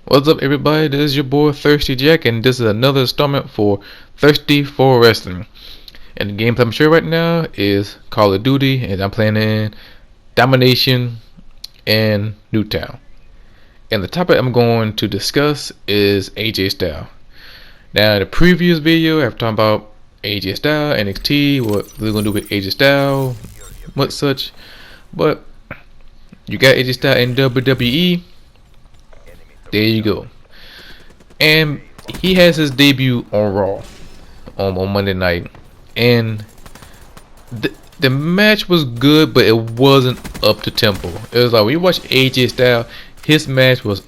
What's up, everybody? This is your boy Thirsty Jack, and this is another installment for Thirsty for Wrestling. And the game I'm sure right now is Call of Duty, and I'm playing in Domination and Newtown. And the topic I'm going to discuss is AJ Styles. Now, in the previous video, I've talked about AJ Styles, NXT, what we're gonna do with AJ Styles, what such. But you got AJ Styles in WWE. There you go. And he has his debut on Raw on Monday night, and the match was good, but it wasn't up to tempo. It was like when you watch AJ Styles, his match was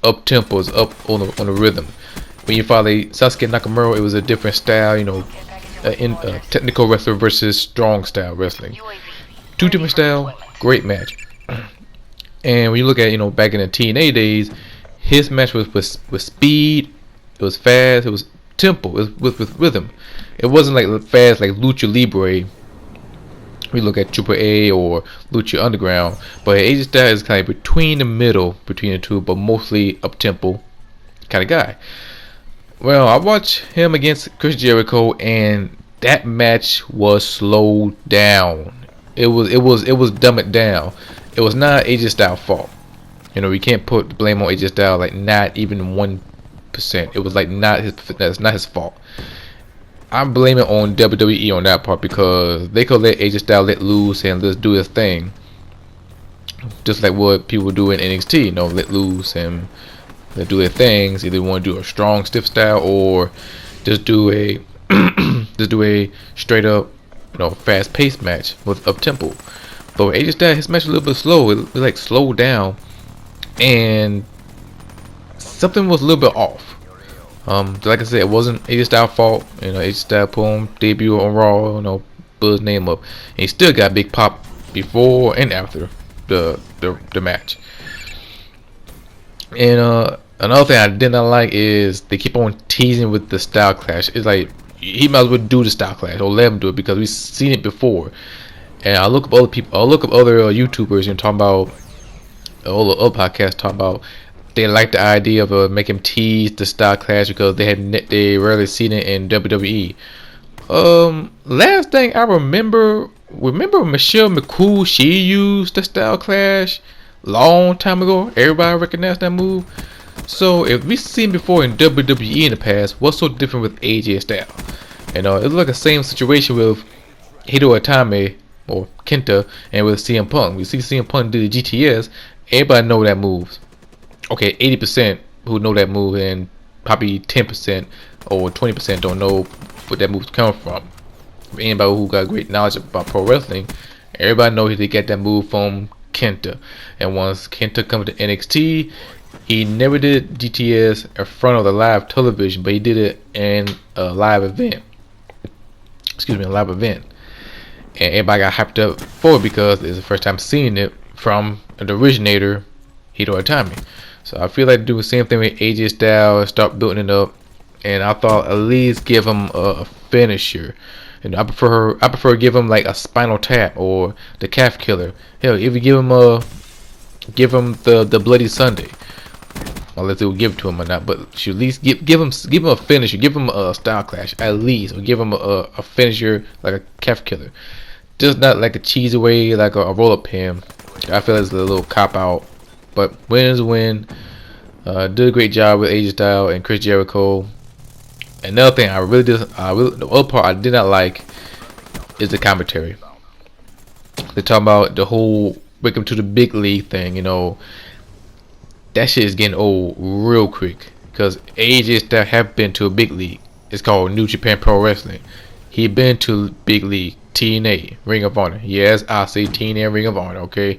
up tempo, was up on the rhythm. When you follow Sasuke Nakamura, it was a different style, technical wrestler versus strong style wrestling. Two different style, great match. And when you look at back in the TNA days, his match was with speed, it was fast, it was tempo, it was with rhythm. It wasn't like fast like Lucha Libre. We look at Triple A or Lucha Underground, but AJ Styles is kind of between the two, but mostly up tempo kind of guy. Well, I watched him against Chris Jericho, and that match was slowed down. It was dumbed down. It was not AJ Styles' fault. We can't put the blame on AJ Styles, like not even 1%. It was like that's not his fault. I'm blaming on WWE on that part because they could let AJ Styles let loose and let's do his thing, just like what people do in NXT. Let loose and let do their things. Either want to do a strong stiff style or just do a straight up fast paced match with up tempo. But with AJ Styles, his match was a little bit slow. It like slowed down, and something was a little bit off. Like I said, it wasn't AJ Styles' fault. AJ Styles put on debut on Raw, put his name up, and he still got big pop before and after the match. And another thing I did not like is they keep on teasing with the style clash. It's like he might as well do the style clash or let him do it because we've seen it before. And I look up other people. I look up other YouTubers and talk about all the other podcasts talk about they like the idea of making him tease the style clash because they rarely seen it in WWE. Last thing I remember Michelle McCool, she used the style clash long time ago. Everybody recognized that move. So if we've seen before in WWE in the past, what's so different with AJ Styles? It's like the same situation with Hideo Itami or Kenta and with CM Punk. We see CM Punk do the GTS. Everybody know that moves. Okay, 80% who know that move, and probably 10% or 20% don't know what that move's come from. Anybody who got great knowledge about pro wrestling, everybody knows they get that move from Kenta. And once Kenta comes to NXT, he never did GTS in front of the live television, but he did it in a live event. A live event. And everybody got hyped up for it because it's the first time seeing it from the originator, Hideo Itami. So I feel like do the same thing with AJ Styles, start building it up, and I thought at least give him a finisher. I prefer give him like a spinal tap or the calf killer. Hell, if you give him the Bloody Sunday, unless they will give it to him or not, but should at least give him a finisher, give him a style clash at least, or give him a finisher like a calf killer, just not like a cheese away like a roll up pin. I feel it's a little cop out. But win is a win. Did a great job with AJ Styles and Chris Jericho. Another thing the other part I did not like is the commentary. They talk about the whole welcome to the big league thing. That shit is getting old real quick because AJ Styles have been to a big league. It's called New Japan Pro Wrestling. He been to big league, TNA, Ring of Honor. Yes, I say TNA, Ring of Honor. Okay.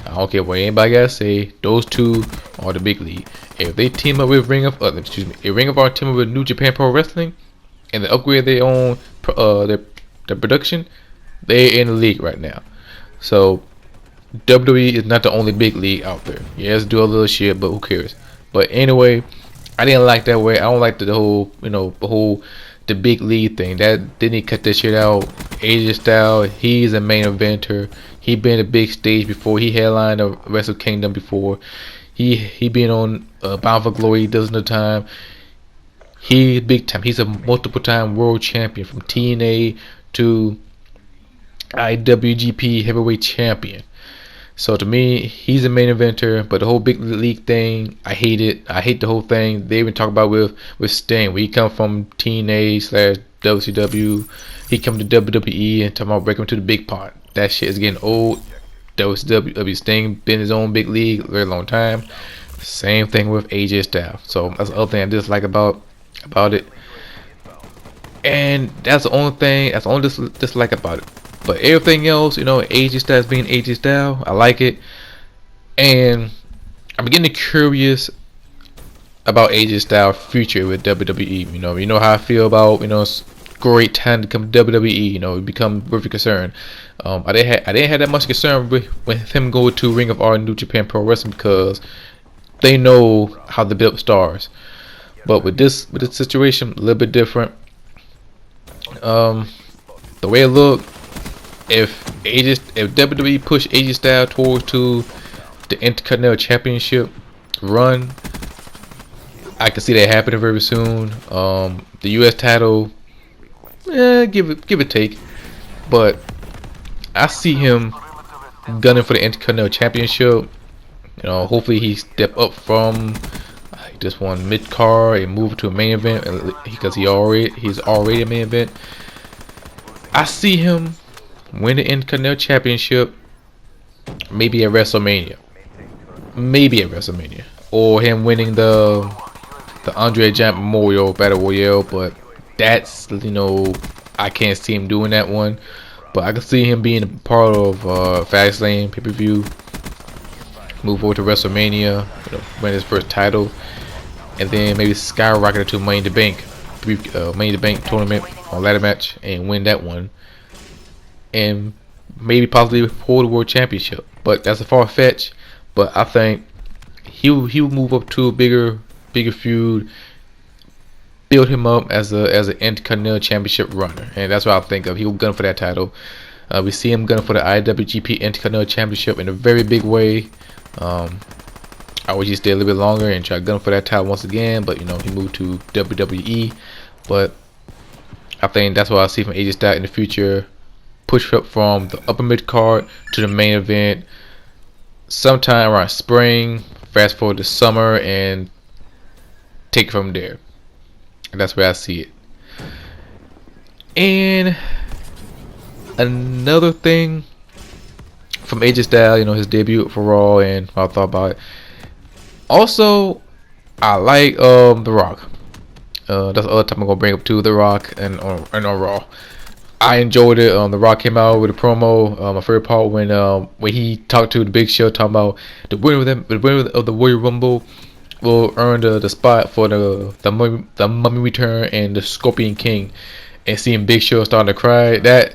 I don't care what anybody gotta say. Those two are the big league. If they team up with if Ring of Honor team up with New Japan Pro Wrestling, and they upgrade their own their production, they're in the league right now. So WWE is not the only big league out there. Yes, do a little shit, but who cares? But anyway, I didn't like that way. I don't like the whole the big league thing. That didn't he cut that shit out. AJ Styles, he's a main eventer. He been a big stage before. He headlined a Wrestle Kingdom before. He been on Bound for Glory dozens of time. He big time. He's a multiple time world champion from TNA to IWGP heavyweight champion. So to me, he's a main eventer. But the whole big league thing, I hate it. I hate the whole thing. They even talk about with Sting, where he come from TNA slash WCW, he come to WWE and talk about breaking to the big pot. That shit is getting old. WCW Sting been his own big league a very long time. Same thing with AJ Styles. So that's the other thing I dislike about it. And that's the only thing. That's the only dislike about it. But everything else, AJ Styles being AJ Styles, I like it. And I'm getting curious about AJ Styles' future with WWE. You know how I feel about it's great time to come to WWE. Become very concerned. I didn't have that much concern with him going to Ring of Honor, New Japan Pro Wrestling, because they know how to build stars. But with this situation, a little bit different. The way it looked, if WWE push AJ Styles towards to the Intercontinental Championship run, I can see that happening very soon. The U.S. title, give it take, but I see him gunning for the Intercontinental Championship. Hopefully he step up from just one mid card and move to a main event, because he's already a main event. I see him win the Intercontinental Championship, maybe at WrestleMania, or him winning the Andre Giant Memorial Battle Royale. But that's I can't see him doing that one. But I can see him being a part of Fastlane pay-per-view, move over to WrestleMania, win his first title, and then maybe skyrocket to Money in the Bank tournament or ladder match and win that one, and maybe possibly hold the world championship. But that's a far fetch. But I think he'll move up to a bigger feud, build him up as an Intercontinental Championship runner, and that's what I think of. He'll gun for that title. We see him gunning for the IWGP Intercontinental Championship in a very big way. I wish he stayed a little bit longer and try to gun for that title once again, but he moved to WWE. But I think that's what I see from AJ Styles in the future. Push up from the upper mid card to the main event sometime around spring, fast forward to summer, and take it from there. And that's where I see it. And another thing from AJ Styles, his debut for Raw, and what I thought about it. Also, I like The Rock. That's the other time I'm gonna bring up too. The Rock and on Raw, I enjoyed it. The Rock came out with a promo. My favorite part when he talked to the Big Show, talking about the winner of the Royal Rumble will earn the spot for the Mummy Return and the Scorpion King. And seeing Big Show starting to cry, that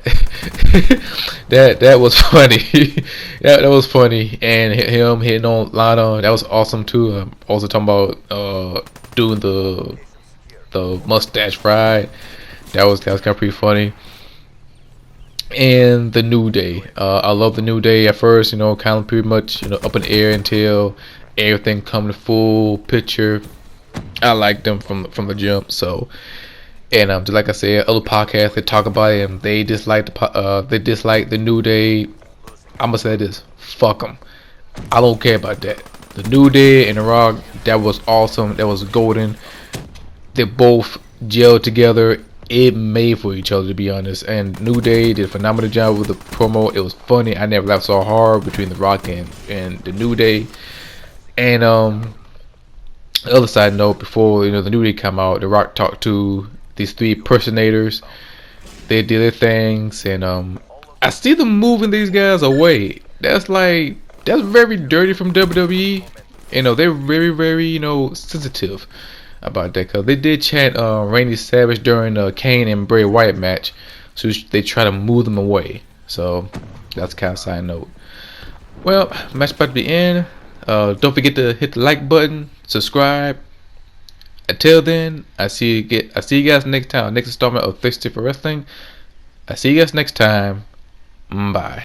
was funny. that was funny. And him hitting on Lana, that was awesome too. Also talking about doing the mustache ride, that was kind of pretty funny. And the New Day, I love the New Day at first. Kind of pretty much up in the air until everything come to full picture. I like them from the jump. So. And just like I said, other podcasts they talk about it and they dislike the New Day. I'm gonna say this: fuck them. I don't care about that. The New Day and The Rock, that was awesome. That was golden. They both gelled together. It made for each other, to be honest. And New Day did a phenomenal job with the promo. It was funny. I never laughed so hard between The Rock and the New Day. And the other side note, before the New Day come out, The Rock talked to these three impersonators. They did their things, and I see them moving these guys away. That's very dirty from WWE. They're very, very sensitive about that, because they did chant Randy Savage during the Kane and Bray Wyatt match, so they try to move them away. So that's kind of side note. Well, match about to be in. Don't forget to hit the like button, subscribe. Until then, I see you guys next time. Next installment of Thirsty for Wrestling. I see you guys next time. Bye.